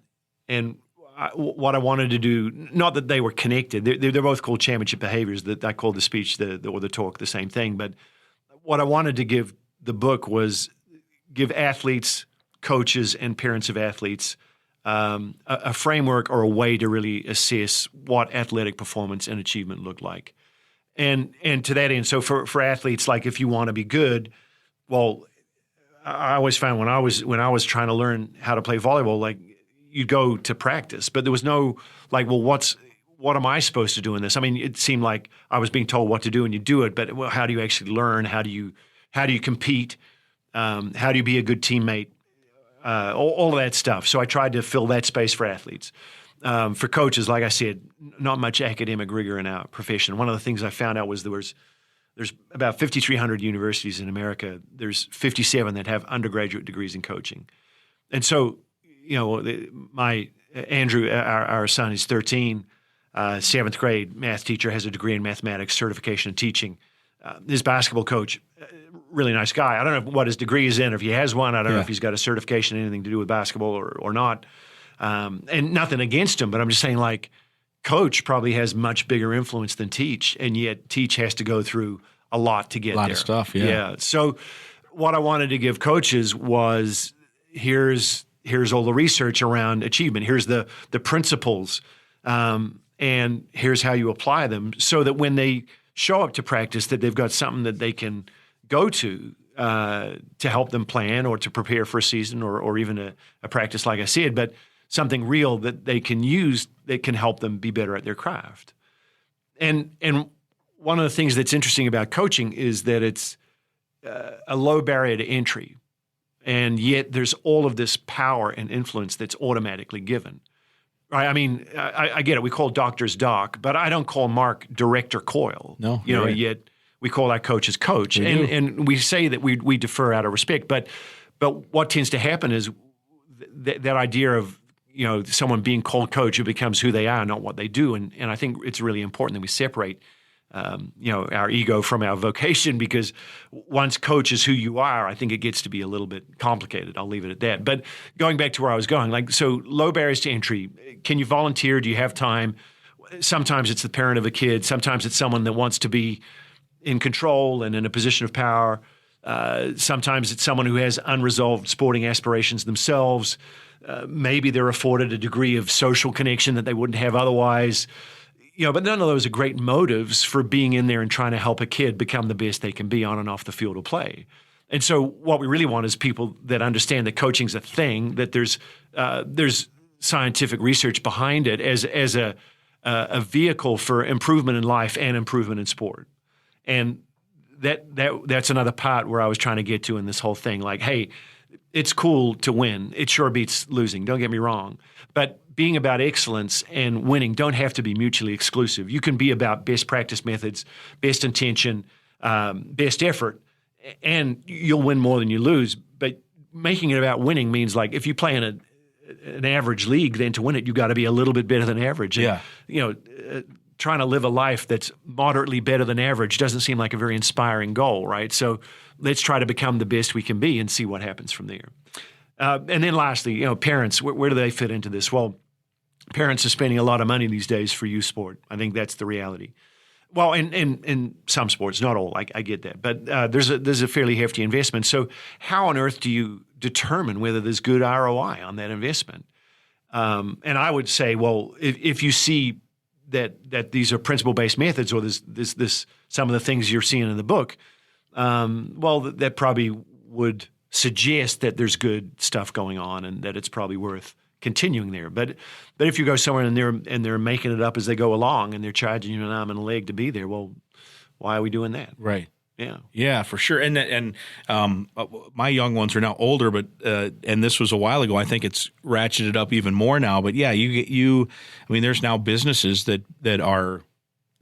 F: what I wanted to do, not that they were connected, they're both called championship behaviors. That I called the speech or the talk the same thing. But what I wanted to give the book was give athletes, coaches, and parents of athletes a framework or a way to really assess what athletic performance and achievement look like. And to that end, so for athletes, like if you want to be good, well, I always found when I was trying to learn how to play volleyball, like you'd go to practice, but there was no like, well, what am I supposed to do in this? I mean, it seemed like I was being told what to do and you do it, but well, how do you actually learn? How do you compete? How do you be a good teammate? All of that stuff. So I tried to fill that space for athletes. For coaches, like I said, not much academic rigor in our profession. One of the things I found out was there's about 5,300 universities in America. There's 57 that have undergraduate degrees in coaching. And so, Andrew, our son, is 13, seventh grade math teacher, has a degree in mathematics, certification in teaching. His basketball coach, really nice guy. I don't know what his degree is in, or if he has one. I don't know if he's got a certification, anything to do with basketball or not. And nothing against him, but I'm just saying, like, coach probably has much bigger influence than teach, and yet teach has to go through a lot to get there.
B: A lot of stuff, yeah.
F: Yeah. So what I wanted to give coaches was here's all the research around achievement. Here's the principles, and here's how you apply them, so that when they show up to practice, that they've got something that they can go to help them plan or to prepare for a season or even a practice, like I said, but something real that they can use that can help them be better at their craft. And one of the things that's interesting about coaching is that it's a low barrier to entry, and yet there's all of this power and influence that's automatically given. Right? I mean, I get it. We call doctors doc, but I don't call Mark Director Coyle.
B: No,
F: right. Yet we call our coaches coach, and we say that we defer out of respect. But what tends to happen is that idea of someone being called coach, who becomes who they are, not what they do. And I think it's really important that we separate our ego from our vocation, because once coach is who you are, I think it gets to be a little bit complicated. I'll leave it at that. But going back to where I was going, like, so low barriers to entry. Can you volunteer? Do you have time? Sometimes it's the parent of a kid. Sometimes it's someone that wants to be in control and in a position of power. Sometimes it's someone who has unresolved sporting aspirations themselves. Maybe they're afforded a degree of social connection that they wouldn't have otherwise. But none of those are great motives for being in there and trying to help a kid become the best they can be on and off the field of play. And so what we really want is people that understand that coaching's a thing, that there's scientific research behind it as a vehicle for improvement in life and improvement in sport. And that's another part where I was trying to get to in this whole thing. Like, hey, it's cool to win. It sure beats losing. Don't get me wrong. But being about excellence and winning don't have to be mutually exclusive. You can be about best practice methods, best intention, best effort, and you'll win more than you lose. But making it about winning means, like, if you play in an average league, then to win it, you've got to be a little bit better than average. And, trying to live a life that's moderately better than average doesn't seem like a very inspiring goal, right? So let's try to become the best we can be and see what happens from there. And then lastly, parents, where do they fit into this? Well, parents are spending a lot of money these days for youth sport. I think that's the reality. Well, in some sports, not all, I get that. But there's a fairly hefty investment. So how on earth do you determine whether there's good ROI on that investment? And I would say, well, if you see that these are principle-based methods, or this some of the things you're seeing in the book, well, that probably would suggest that there's good stuff going on and that it's probably worth continuing there. But if you go somewhere and they're making it up as they go along and they're charging you an arm and a leg to be there, well, why are we doing that?
B: Right.
F: Yeah,
B: for sure. And my young ones are now older, but and this was a while ago. I think it's ratcheted up even more now. But yeah, I mean, there's now businesses that are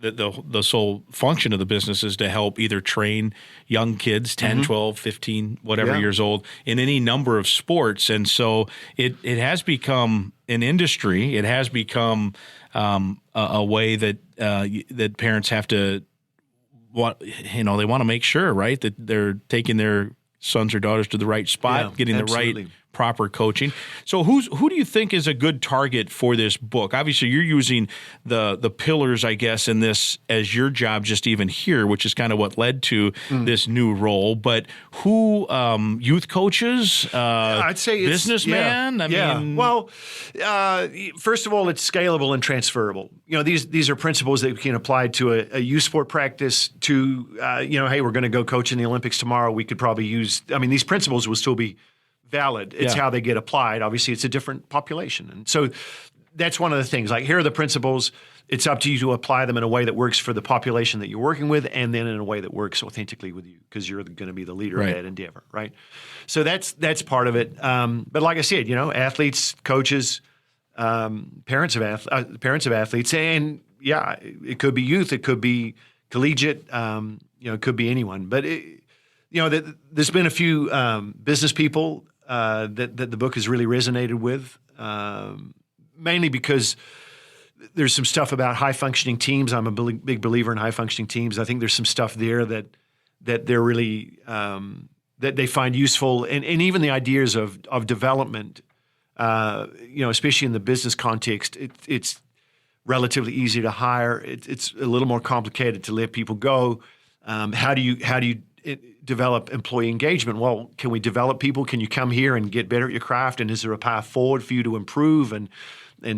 B: the sole function of the business is to help either train young kids, 10, 12, 15, whatever years old, in any number of sports. And so it has become an industry. It has become a way that that parents have to, they want to make sure, right, that they're taking their sons or daughters to the right spot, getting
F: absolutely.
B: the right proper coaching. So who do you think is a good target for this book? Obviously, you're using the pillars, I guess, in this as your job just even here, which is kind of what led to this new role. But who, youth coaches,
F: I'd say it's
B: businessman? I mean,
F: well, first of all, it's scalable and transferable. These are principles that we can apply to a youth sport practice. To hey, we're going to go coach in the Olympics tomorrow. We could probably use. I mean, these principles will still be valid. It's how they get applied. Obviously, it's a different population. And so that's one of the things. Like, here are the principles. It's up to you to apply them in a way that works for the population that you're working with, and then in a way that works authentically with you, because you're going to be the leader of that endeavor, right? So that's part of it. But like I said, athletes, coaches, parents of athletes, and it could be youth, it could be collegiate, it could be anyone. But there's been a few business people that the book has really resonated with, mainly because there's some stuff about high-functioning teams. I'm a big believer in high-functioning teams. I think there's some stuff there that they're really that they find useful, and even the ideas of development. Especially in the business context, it's relatively easy to hire. It's a little more complicated to let people go. How do you develop employee engagement? Well, can we develop people? Can you come here and get better at your craft? And is there a path forward for you to improve and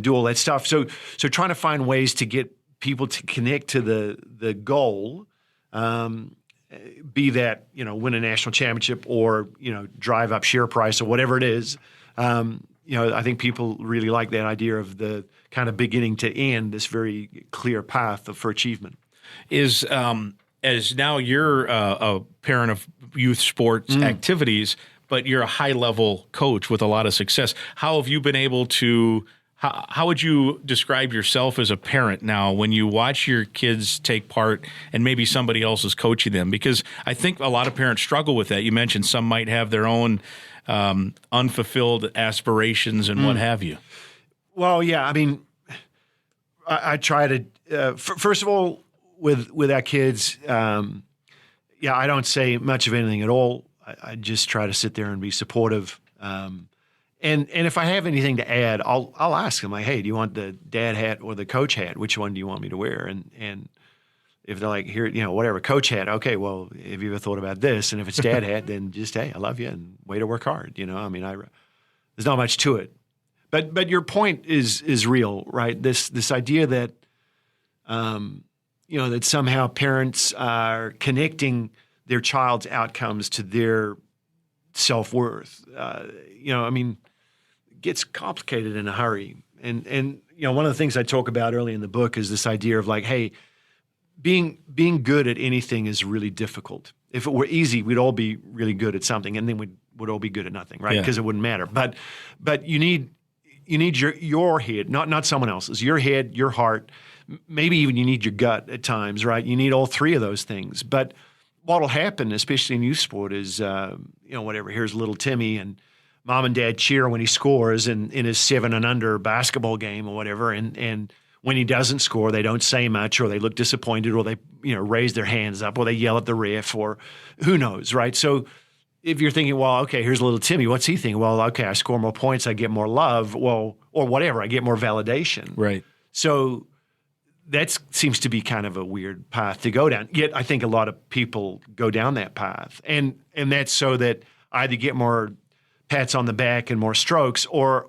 F: do all that stuff? So trying to find ways to get people to connect to the goal, be that, win a national championship or, drive up share price or whatever it is. I think people really like that idea of the kind of beginning to end, this very clear path for achievement. As now you're a parent of youth sports activities, but you're a high-level coach with a lot of success. How have you been able to how would you describe yourself as a parent now when you watch your kids take part and maybe somebody else is coaching them? Because I think a lot of parents struggle with that. You mentioned some might have their own unfulfilled aspirations and what have you. Well, yeah, I mean, I try to, first of all, with our kids, I don't say much of anything at all. I just try to sit there and be supportive. And if I have anything to add, I'll ask them, like, hey, do you want the dad hat or the coach hat? Which one do you want me to wear? And if they're like, here, whatever, coach hat, okay, well, have you ever thought about this? And if it's dad hat, then just, hey, I love you and way to work hard. There's not much to it. But your point is real, right? This idea that, that somehow parents are connecting their child's outcomes to their self-worth. It gets complicated in a hurry. And one of the things I talk about early in the book is this idea of like, hey, being good at anything is really difficult. If it were easy, we'd all be really good at something, and then we'd all be good at nothing, right? Because it wouldn't matter. But you need your head, not someone else's. Your head, your heart, maybe even you need your gut at times, right? You need all three of those things. But what'll happen, especially in youth sport, is whatever. Here's little Timmy, and mom and dad cheer when he scores in his 7 and under basketball game or whatever, and when he doesn't score, they don't say much, or they look disappointed, or they raise their hands up, or they yell at the ref, or who knows, right? So if you're thinking, well, okay, here's little Timmy, what's he thinking? Well, okay, I score more points, I get more love, well, or whatever, I get more validation. Right. So that seems to be kind of a weird path to go down. Yet I think a lot of people go down that path, and that's so that I either get more pats on the back and more strokes, or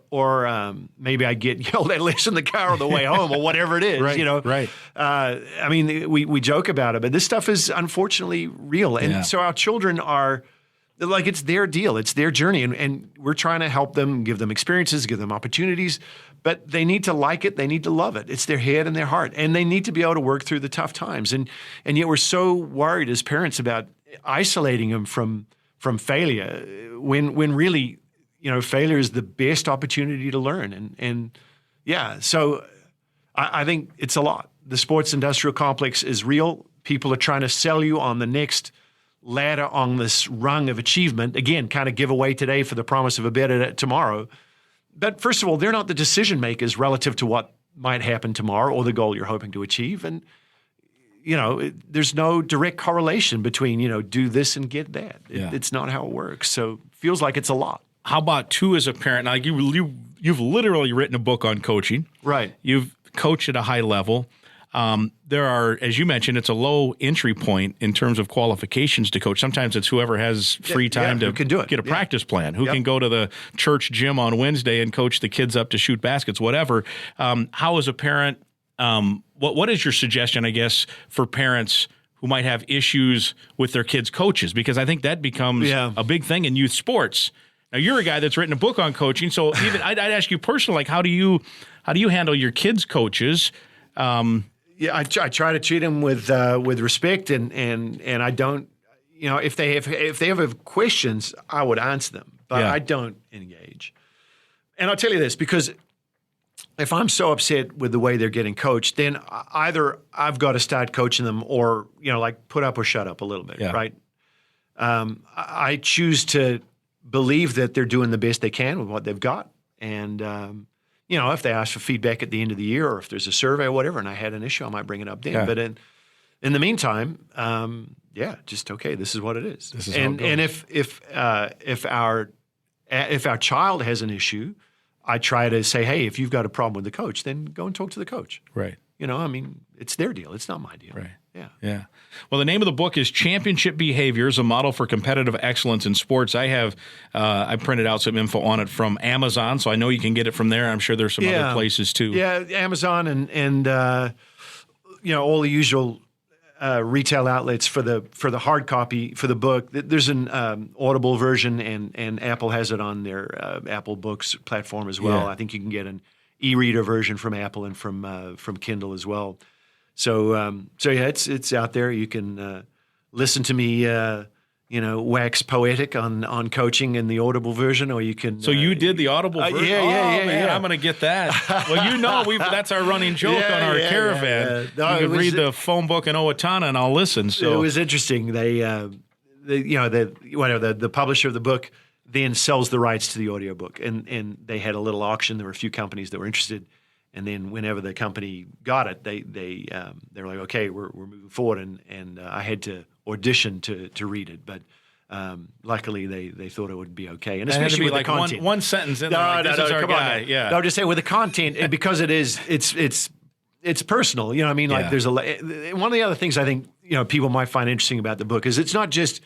F: maybe I get yelled at less in the car on the way home, or whatever it is. Right. We joke about it, but this stuff is unfortunately real, and so our children are like, it's their deal, it's their journey, and we're trying to help them, give them experiences, give them opportunities, but they need to like it, they need to love it. It's their head and their heart, and they need to be able to work through the tough times, and yet we're so worried as parents about isolating them from failure, when really, failure is the best opportunity to learn. So I think it's a lot. The sports industrial complex is real. People are trying to sell you on the next ladder on this rung of achievement. Again, kind of give away today for the promise of a better tomorrow. But first of all, they're not the decision makers relative to what might happen tomorrow or the goal you're hoping to achieve. And, there's no direct correlation between, do this and get that. It's not how it works. So feels like it's a lot.
B: How about too, as a parent? Now, you've literally written a book on coaching.
F: Right.
B: You've coached at a high level. There are, as you mentioned, it's a low entry point in terms of qualifications to coach. Sometimes it's whoever has free time to
F: can do it.
B: Get a practice plan, who can go to the church gym on Wednesday and coach the kids up to shoot baskets, whatever. How, as a parent, what is your suggestion, I guess, for parents who might have issues with their kids' coaches? Because I think that becomes a big thing in youth sports. Now, you're a guy that's written a book on coaching, so even I'd ask you personally, like, how do you handle your kids' coaches?
F: I try to treat them with respect, and I don't, if they have questions, I would answer them, but I don't engage. And I'll tell you this, because if I'm so upset with the way they're getting coached, then either I've got to start coaching them, or like put up or shut up a little bit, right? I choose to believe that they're doing the best they can with what they've got, and if they ask for feedback at the end of the year, or if there's a survey or whatever, and I had an issue, I might bring it up then. But in the meantime, just okay. This is what it is.
B: This is how it goes.
F: And if our child has an issue, I try to say, hey, if you've got a problem with the coach, then go and talk to the coach.
B: Right.
F: It's their deal. It's not my deal.
B: Right.
F: Yeah.
B: Well, the name of the book is Championship Behaviors, a Model for Competitive Excellence in Sports. I printed out some info on it from Amazon, so I know you can get it from there. I'm sure there's some other places too.
F: Yeah, Amazon and all the usual retail outlets for the hard copy for the book. There's an Audible version, and Apple has it on their Apple Books platform as well. I think you can get an e-reader version from Apple and from Kindle as well. So it's out there. You can listen to me, wax poetic on coaching in the Audible version, or you can.
B: So you did the Audible version? Man, I'm going to get that. Well, that's our running joke on our caravan. No, you can read the phone book in Owatonna, and I'll listen. So
F: it was interesting. The publisher of the book then sells the rights to the audiobook, and they had a little auction. There were a few companies that were interested. And then whenever the company got it, they were like, okay, we're moving forward, and I had to audition to read it, but luckily they thought it would be okay, and especially with
B: like
F: the content.
B: One sentence in there. This is our guy.
F: Yeah, I'll just say with the content, and because it's personal. Like there's one of the other things I think people might find interesting about the book is it's not just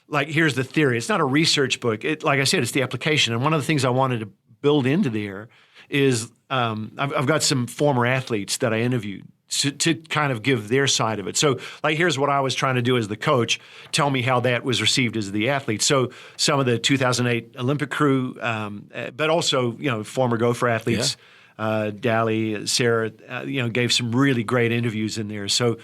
F: like here's the theory. It's not a research book. Like I said, it's the application, and one of the things I wanted to build into there is I've got some former athletes that I interviewed to kind of give their side of it. So like here's what I was trying to do as the coach, tell me how that was received as the athlete. So some of the 2008 Olympic crew, but also former Gopher athletes, Dally, Sarah, gave some really great interviews in there. So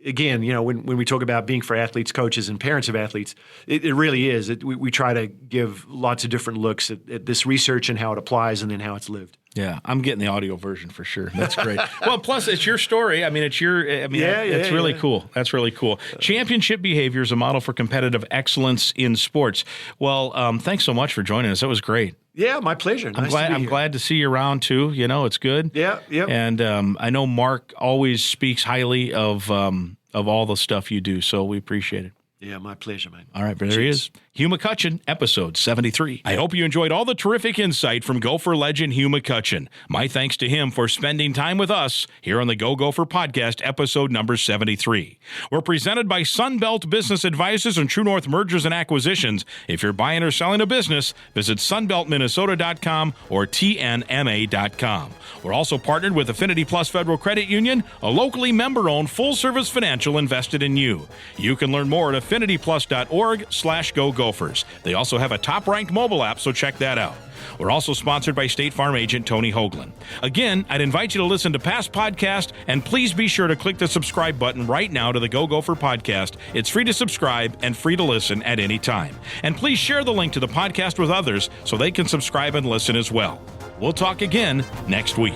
F: again, when we talk about being for athletes, coaches, and parents of athletes, it really is. We try to give lots of different looks at this research and how it applies and then how it's lived.
B: Yeah, I'm getting the audio version for sure. That's great. Well, plus it's your story. It's really cool. That's really cool. Championship Behaviors, a Model for Competitive Excellence in Sports. Well, thanks so much for joining us. That was great.
F: Yeah, my pleasure.
B: I'm glad to see you around too. It's good.
F: Yeah.
B: And I know Mark always speaks highly of all the stuff you do, so we appreciate it.
F: Yeah, my pleasure, man.
B: All right, but there he is. Hugh McCutcheon, episode 73. I hope you enjoyed all the terrific insight from Gopher legend Hugh McCutcheon. My thanks to him for spending time with us here on the Go Gopher podcast, episode number 73. We're presented by Sunbelt Business Advisors and True North Mergers and Acquisitions. If you're buying or selling a business, visit sunbeltminnesota.com or tnma.com. We're also partnered with Affinity Plus Federal Credit Union, a locally member-owned full-service financial invested in you. You can learn more at affinityplus.org/GoGophers. They also have a top-ranked mobile app, so check that out. We're also sponsored by State Farm agent Tony Hoagland. Again, I'd invite you to listen to past podcasts, and please be sure to click the subscribe button right now to the Go Gopher podcast. It's free to subscribe and free to listen at any time. And please share the link to the podcast with others so they can subscribe and listen as well. We'll talk again next week.